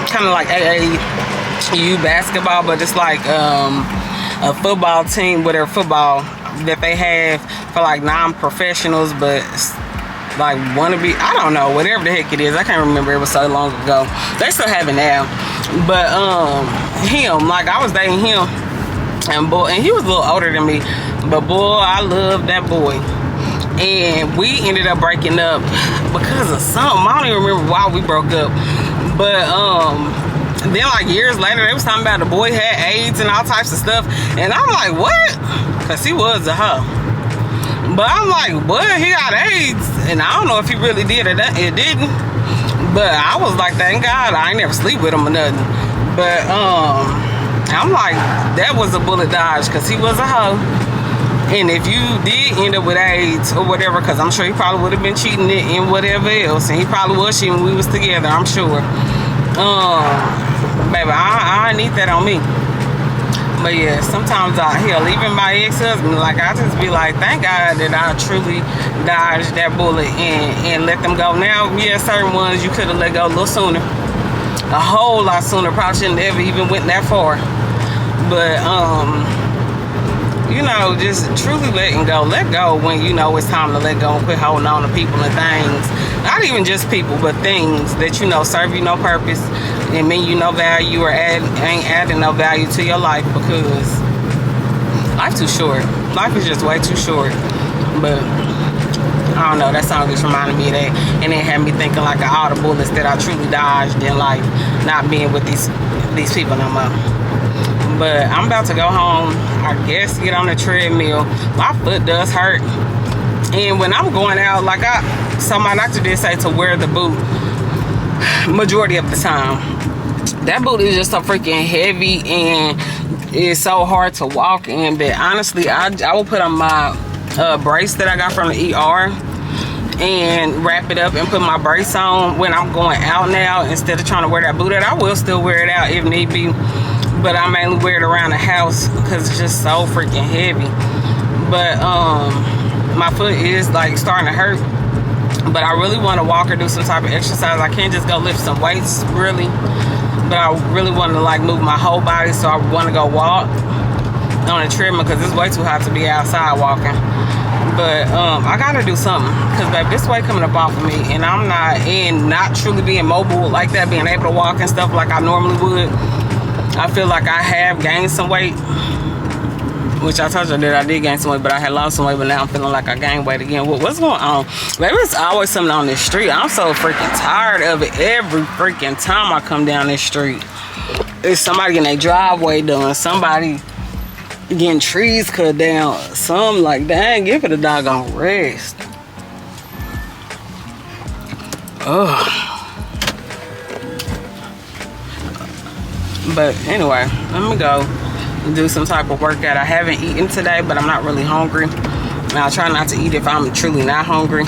kind of like AAU basketball, but it's like a football team, whatever football that they have for like non-professionals, but like wannabe, I don't know, whatever the heck it is, I can't remember, it was so long ago. They still have it now. But him, like I was dating him, and boy, and he was a little older than me, but boy, I loved that boy. And we ended up breaking up because of something. I don't even remember why we broke up, but then like years later, they was talking about the boy had AIDS and all types of stuff, and I'm like, what? Because he was a hoe. But I'm like, what? He got AIDS, and I don't know if he really did or it didn't. But I was like, thank God I ain't never sleep with him or nothing. But I'm like, that was a bullet dodge, because he was a hoe. And if you did end up with AIDS or whatever, because I'm sure he probably would have been cheating and whatever else, and he probably was cheating when we was together, I'm sure. Baby, I need that on me. But yeah, sometimes even my ex-husband, like I just be like, thank God that I truly dodged that bullet and let them go. Now, yeah, certain ones you could have let go a little sooner, a whole lot sooner. Probably shouldn't have even went that far. But you know, just truly letting go. Let go when you know it's time to let go and quit holding on to people and things. Not even just people, but things that you know serve you no purpose and mean you no value, or ain't adding no value to your life, because life's too short. Life is just way too short. But I don't know, that song just reminded me of that, and it had me thinking like of all the bullets that I truly dodged in life, not being with these people no more. But I'm about to go home, I guess, get on the treadmill. My foot does hurt, and when I'm going out, like so my doctor did say to wear the boot majority of the time. That boot is just so freaking heavy, and it's so hard to walk in. But honestly, I will put on my brace that I got from the ER and wrap it up and put my brace on when I'm going out now, instead of trying to wear that boot out. I will still wear it out if need be, but I mainly wear it around the house because it's just so freaking heavy. But my foot is like starting to hurt, but I really want to walk or do some type of exercise. I can't just go lift some weights really, but I really want to like move my whole body, so I want to go walk on a treadmill because it's way too hot to be outside walking. But I gotta do something, because babe, this weight coming up off of me, and I'm not truly being mobile like that, being able to walk and stuff like I normally would. I feel like I have gained some weight, which I told you that I did gain some weight, but I had lost some weight, but now I'm feeling like I gained weight again. What's going on? Maybe it's always something on this street. I'm so freaking tired of it. Every freaking time I come down this street, it's somebody getting their driveway done, somebody getting trees cut down, something like that. Give it a doggone rest. Ugh. But anyway, let me go do some type of workout. I haven't eaten today, but I'm not really hungry. And I'll try not to eat if I'm truly not hungry.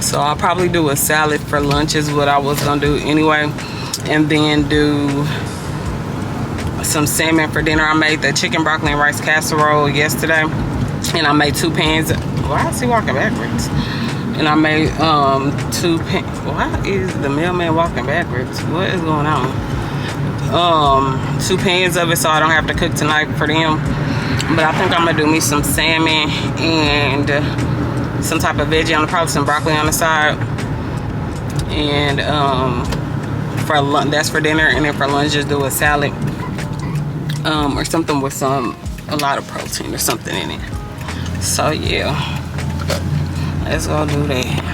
So I'll probably do a salad for lunch is what I was gonna do anyway. And then do some salmon for dinner. I made the chicken, broccoli, and rice casserole yesterday. And I made 2 pans. Why is he walking backwards? And I made 2 pans. Why is the mailman walking backwards? What is going on? 2 pans of it, so I don't have to cook tonight for them. But I think I'm gonna do me some salmon and some type of veggie on probably some broccoli on the side. And for lunch, that's for dinner. And then for lunch, just do a salad or something with a lot of protein or something in it. So yeah, let's go do that.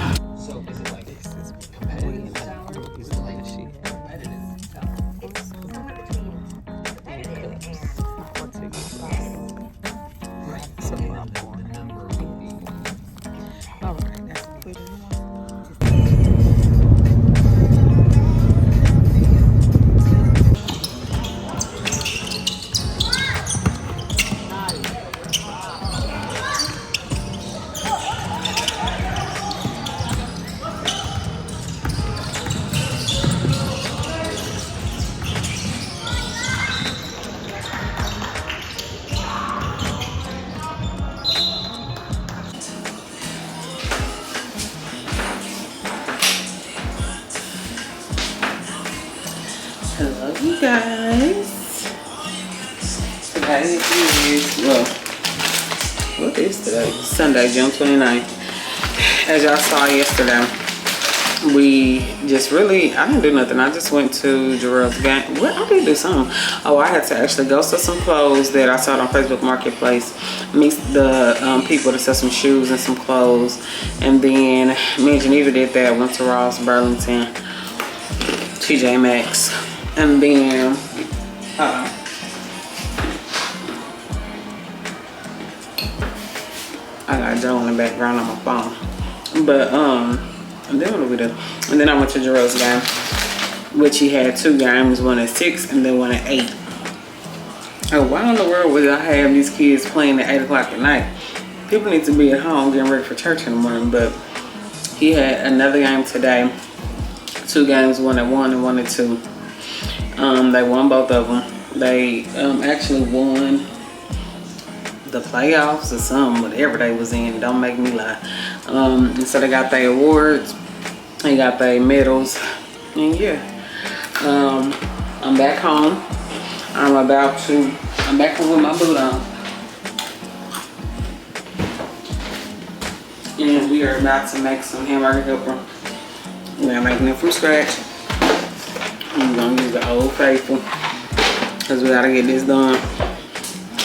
Hello, you guys. Today is, well, what is today? Sunday, June 29th. As y'all saw yesterday, we just really, I didn't do nothing. I just went to Jarrell's game. What? I did do something. Oh, I had to actually go sell some clothes that I saw on Facebook Marketplace. Meet the people to sell some shoes and some clothes. And then me and Geneva did that. Went to Ross, Burlington, TJ Maxx. And then, I got Joe in the background on my phone. But, and then what do we do? And then I went to Jarrell's game, which he had 2 games, one at 6 and then one at 8. Oh, why in the world would I have these kids playing at 8 o'clock at night? People need to be at home getting ready for church in the morning. But he had another game today, 2 games, one at 1 and one at 2. They won both of them. They actually won the playoffs or something, whatever they was in. Don't make me lie. And so they got their awards. They got their medals. And yeah, I'm back home. I'm back home with my boot on. And we are about to make some hamburger helper. We're making it from scratch. I'm gonna use the Old Faithful because we gotta get this done.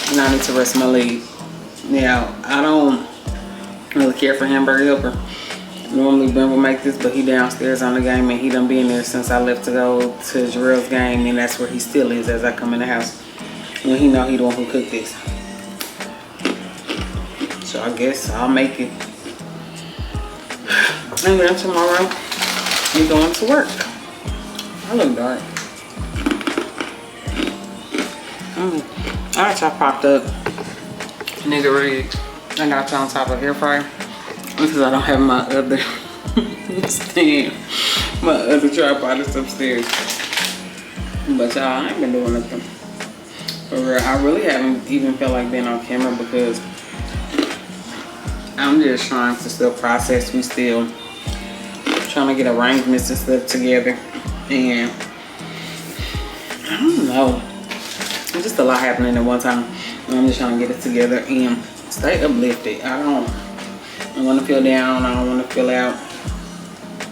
And I need to rest my leg. Now, I don't really care for hamburger helper. Normally Ben will make this, but he downstairs on the game and he done been there since I left to go to Jarrell's game, and that's where he still is as I come in the house. When he know he the one who cooked this. So I guess I'll make it. And then tomorrow we're going to work. I look dark. Alright, y'all popped up. Nigga rigged. I got you on top of air fryer because I don't have my other stand. My other tripod is upstairs. But y'all, I ain't been doing nothing. For real, I really haven't even felt like being on camera because I'm just trying to still process. We still trying to get arrangements and stuff together. And I don't know. It's just a lot happening at one time. And I'm just trying to get it together and stay uplifted. I don't want to feel down. I don't want to feel out.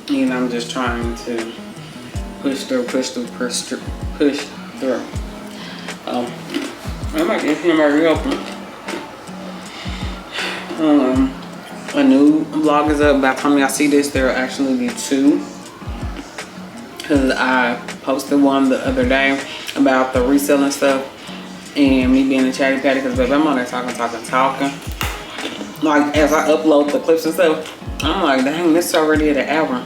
And I'm just trying to push through. I might get him a reopen. A new vlog is up. By the time y'all see this, there will actually be 2. Because I posted one the other day about the reselling stuff and me being a chatty patty. Because baby, I'm on there talking. Like as I upload the clips and stuff, I'm like, dang, this is already at an hour.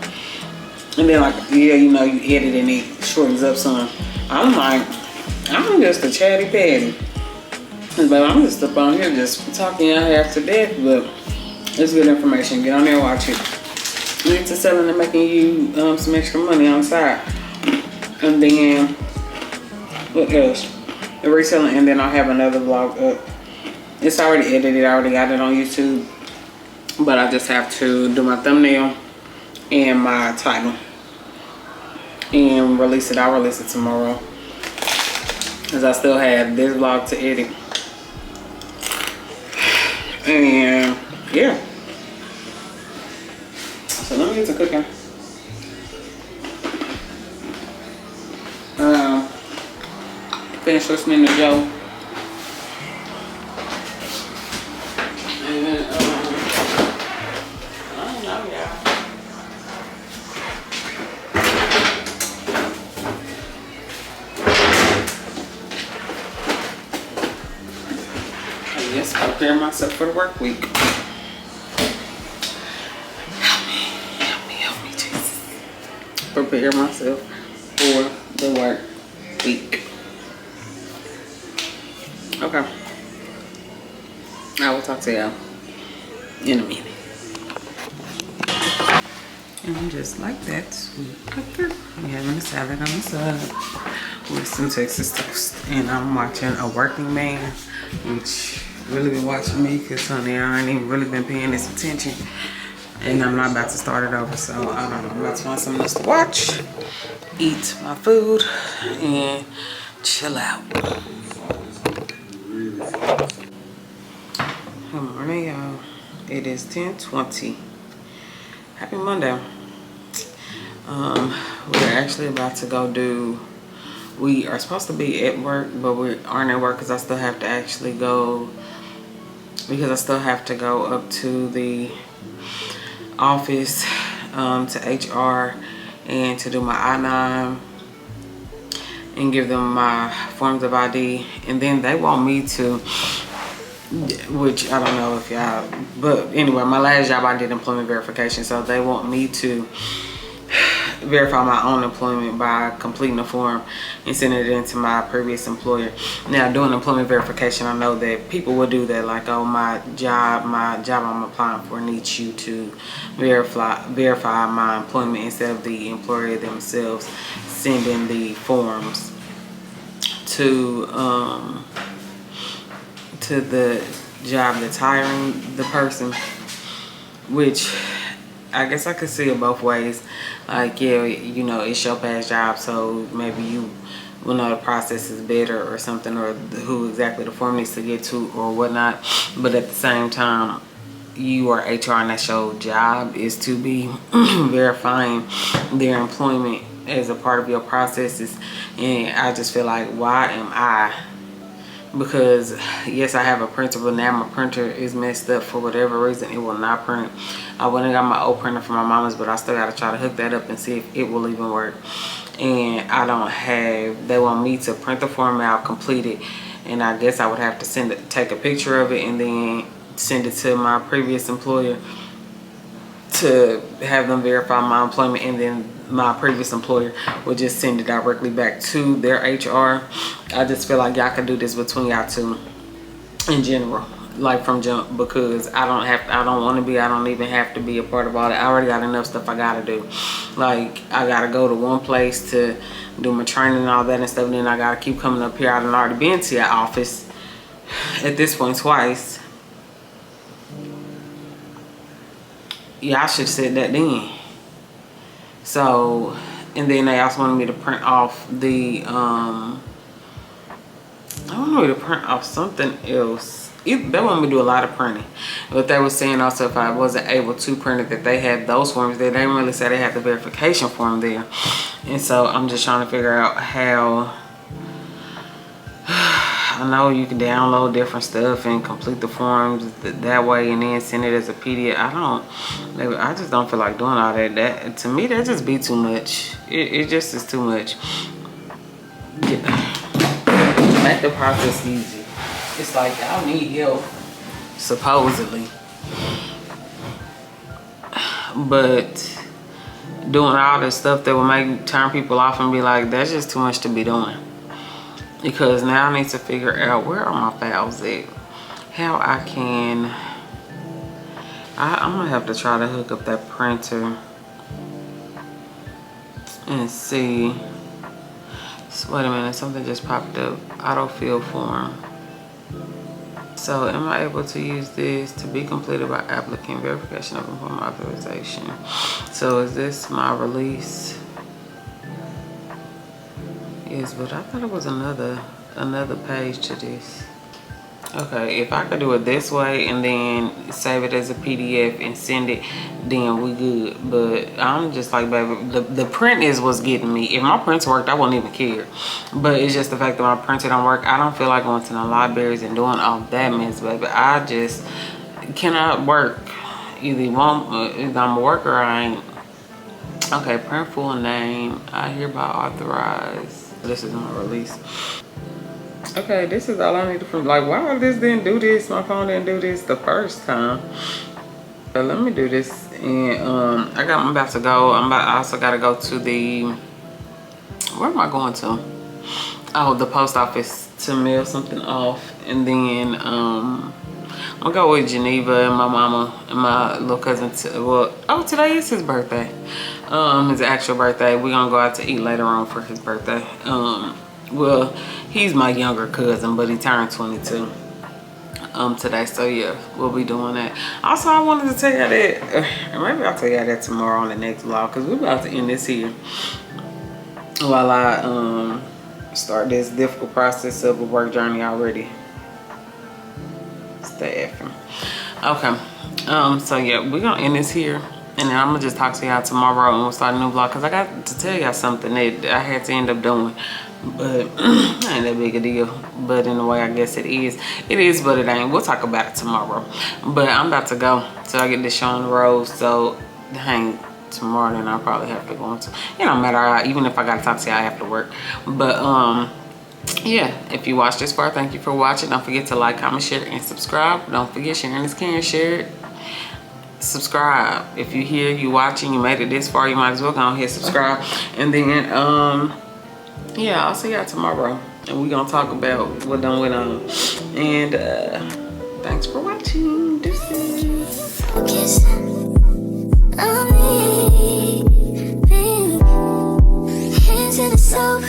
And then like, yeah, you know, you edit and it shortens up some. I'm like, I'm just a chatty patty. But I'm just up on here just talking y'all half to death, but it's good information. Get on there and watch it. Lead to selling and making you some extra money on the side. And then, what else? The reselling, and then I'll have another vlog up. It's already edited, I already got it on YouTube. But I just have to do my thumbnail and my title. And release it. I'll release it tomorrow. Because I still have this vlog to edit. And yeah. So let me get to cooking. Finish listening to Joe. And then, I don't know, y'all. I guess prepare myself for the work week. Help me, Jesus. Prepare myself for the work week. Okay. I will talk to y'all in a minute. And just like that, sweet pepper. I'm having a salad on the side with some Texas toast. And I'm watching A Working Man, which really been watching me because, honey, I ain't even really been paying this attention. And I'm not about to start it over, so I don't know. I'm about to find something else to watch, eat my food, and chill out. Good morning, y'all. It is 10:20. Happy Monday. We're actually about to go do. We are supposed to be at work, but we aren't at work because I still have to actually go. Because I still have to go up to the office to HR and to do my I-9 and give them my forms of ID, and then they want me to, which I don't know if y'all, but anyway, my last job I did employment verification, so they want me to verify my own employment by completing the form and sending it into my previous employer. Now, doing employment verification, I know that people will do that, like, oh, my job I'm applying for needs you to verify my employment instead of the employer themselves sending the forms to the job that's hiring the person, which I guess I could see it both ways. Like, yeah, you know, it's your past job, so maybe you will know the process is better or something, or who exactly the form needs to get to or whatnot. But at the same time, you are HR and that's your job is to be verifying their employment as a part of your processes. And I just feel like, why am I? Because yes, I have a printer, but now my printer is messed up for whatever reason. It will not print. I went and got my old printer from my mama's, but I still got to try to hook that up and see if it will even work. And I don't have, they want me to print the form out, complete it, and I guess I would have to take a picture of it and then send it to my previous employer to have them verify my employment, and then my previous employer would just send it directly back to their HR. I just feel like y'all can do this between y'all two in general, like from jump, because I don't even have to be a part of all that. I already got enough stuff I gotta do. Like, I gotta go to one place to do my training and all that and stuff, and then I gotta keep coming up here. I've already been to your office at this point twice. Yeah, I should have said that then. So, and then they also wanted me to print off the, I wanted me to print off something else. They want me to do a lot of printing. But they were saying also if I wasn't able to print it, that they had those forms there. They didn't really say they had the verification form there. And so I'm just trying to figure out how I know you can download different stuff and complete the forms that way and then send it as a PDF. I just don't feel like doing all that. That to me, that just be too much. It just is too much. Make the process easy. It's like y'all need help, supposedly, but doing all this stuff that will turn people off and be like, that's just too much to be doing. Because now I need to figure out where are my files at, how I can. I'm gonna have to try to hook up that printer and see. So wait a minute, something just popped up. Autofill form. So am I able to use this to be completed by applicant verification of employment authorization? So is this my release? Yes, but I thought it was another page to this. Okay, if I could do it this way and then save it as a PDF and send it, then we good. But I'm just like, baby, the print is what's getting me. If my printer worked, I wouldn't even care. But it's just the fact that my printer don't work. I don't feel like going to the libraries and doing all that mess, baby. I just cannot work. Either I'm a worker or I ain't. Okay, print full name. I hereby authorize. This is my release. Okay, this is all I need to print. Like, why this didn't do this? My phone didn't do this the first time. But let me do this. And I'm about to go. I also gotta go to the, where am I going to? Oh, the post office to mail something off. And then I'm gonna go with Geneva and my mama and my little cousin. Today is his birthday. His actual birthday. We're gonna go out to eat later on for his birthday. Well, he's my younger cousin, but he turned 22 today. So yeah, we'll be doing that. Also, I wanted to tell you that, maybe I'll tell you that tomorrow on the next vlog, because we're about to end this here while I start this difficult process of a work journey already. Staffing. Okay. So yeah, we're gonna end this here. And then I'm gonna just talk to y'all tomorrow and we'll start a new vlog, because I got to tell y'all something that I had to end up doing. But ain't that big a deal. But in a way, I guess it is. It is, but it ain't. We'll talk about it tomorrow. But I'm about to go till I get this show on the road. So hang tomorrow, then I'll probably have to go into. It don't matter. Even if I gotta talk to y'all after work. But yeah, if you watched this far, thank you for watching. Don't forget to like, comment, share, and subscribe. Don't forget, sharing is caring. Share it. Subscribe. If you're here, you watching, you made it this far, you might as well go ahead and subscribe. And then yeah, I'll see y'all tomorrow and we're gonna talk about what done went on. And thanks for watching. Deuces. Hands in the soap.